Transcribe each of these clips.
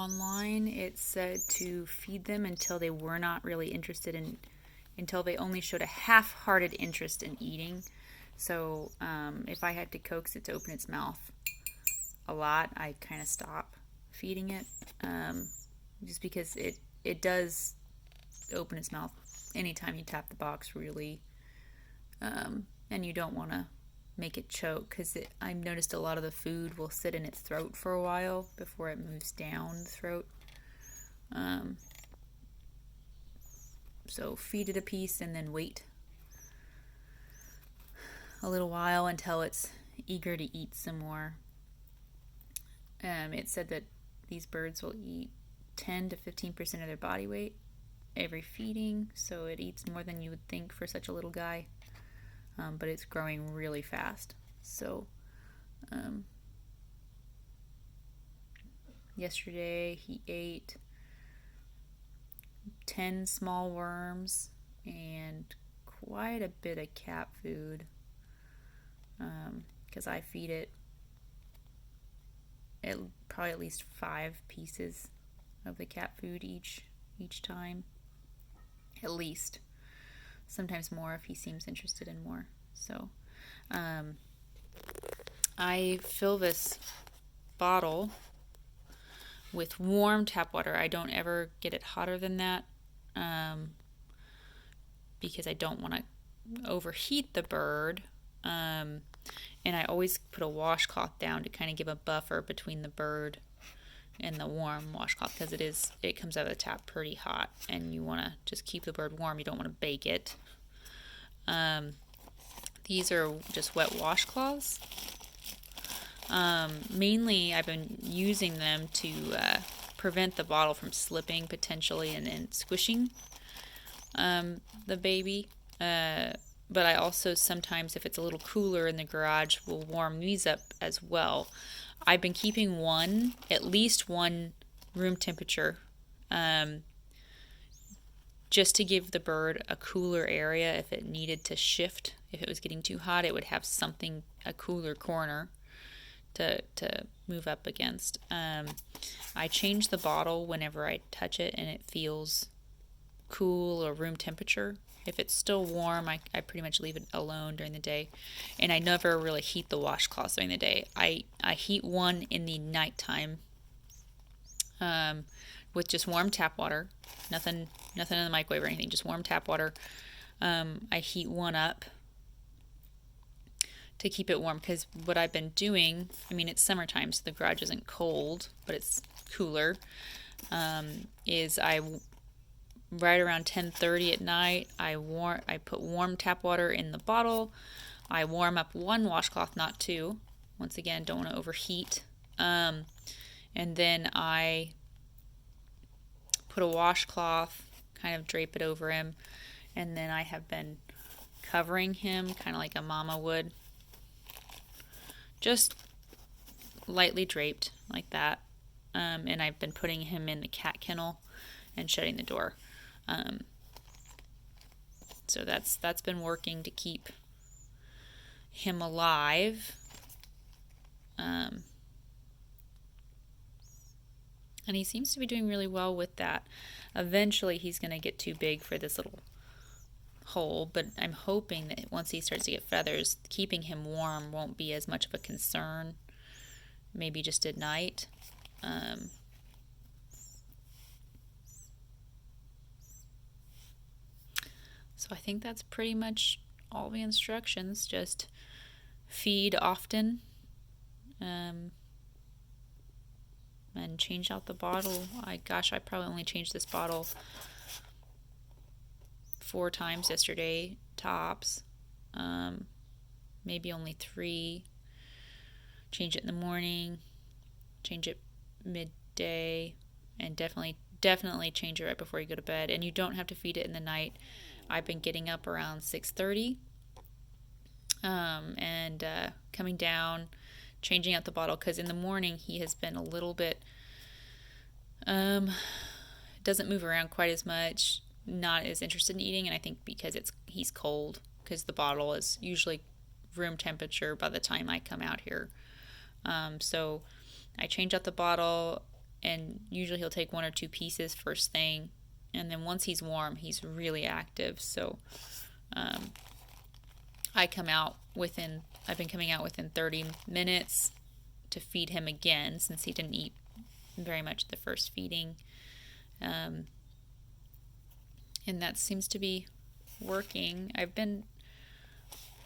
online it said to feed them until they were not really interested in, until they only showed a half-hearted interest in eating. So if I had to coax it to open its mouth a lot, I kind of stop feeding it, just because it does open its mouth anytime you tap the box, really, and you don't want to make it choke, because I've noticed a lot of the food will sit in its throat for a while before it moves down the throat. So feed it a piece and then wait a little while until it's eager to eat some more. It said that these birds will eat 10 to 15% of their body weight every feeding, so it eats more than you would think for such a little guy, but it's growing really fast. So yesterday he ate 10 small worms and quite a bit of cat food, because I feed it probably at least 5 pieces of the cat food each time, at least. Sometimes more if he seems interested in more. So I fill this bottle with warm tap water. I don't ever get it hotter than that, because I don't want to overheat the bird. And I always put a washcloth down to kind of give a buffer between the bird and the warm washcloth, because it comes out of the tap pretty hot, and you want to just keep the bird warm. You don't want to bake it. These are just wet washcloths. Mainly I've been using them to prevent the bottle from slipping potentially and squishing the baby. But I also sometimes, if it's a little cooler in the garage, will warm these up as well. I've been keeping at least one room temperature, just to give the bird a cooler area if it needed to shift. If it was getting too hot, it would have a cooler corner to move up against. I change the bottle whenever I touch it and it feels cool or room temperature. If it's still warm, I pretty much leave it alone during the day. And I never really heat the washcloths during the day. I heat one in the nighttime, with just warm tap water. Nothing in the microwave or anything, just warm tap water. I heat one up to keep it warm, because what I've been doing, it's summertime, so the garage isn't cold, but it's cooler, is right around 10:30 at night, I put warm tap water in the bottle. I warm up one washcloth, not two. Once again, don't want to overheat. And then I put a washcloth, kind of drape it over him, and then I have been covering him kind of like a mama would, just lightly draped like that. And I've been putting him in the cat kennel and shutting the door. So that's been working to keep him alive. And he seems to be doing really well with that. Eventually he's going to get too big for this little hole, but I'm hoping that once he starts to get feathers, keeping him warm won't be as much of a concern. Maybe just at night. So I think that's pretty much all the instructions. Just feed often, and change out the bottle. I probably only changed this bottle 4 times yesterday, tops. Maybe only 3. Change it in the morning, change it midday, and definitely change it right before you go to bed. And you don't have to feed it in the night. I've been getting up around 6:30, and coming down, changing out the bottle, because in the morning he has been a little bit, doesn't move around quite as much, not as interested in eating, and I think because he's cold, because the bottle is usually room temperature by the time I come out here. So I change out the bottle and usually he'll take 1 or 2 pieces first thing, and then once he's warm, he's really active. So I've been coming out within 30 minutes to feed him again, since he didn't eat very much the first feeding. And that seems to be working. I've been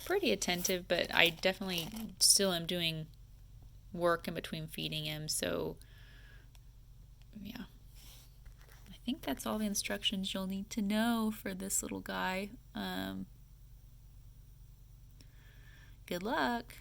pretty attentive, but I definitely still am doing work in between feeding him. So yeah, I think that's all the instructions you'll need to know for this little guy. Good luck.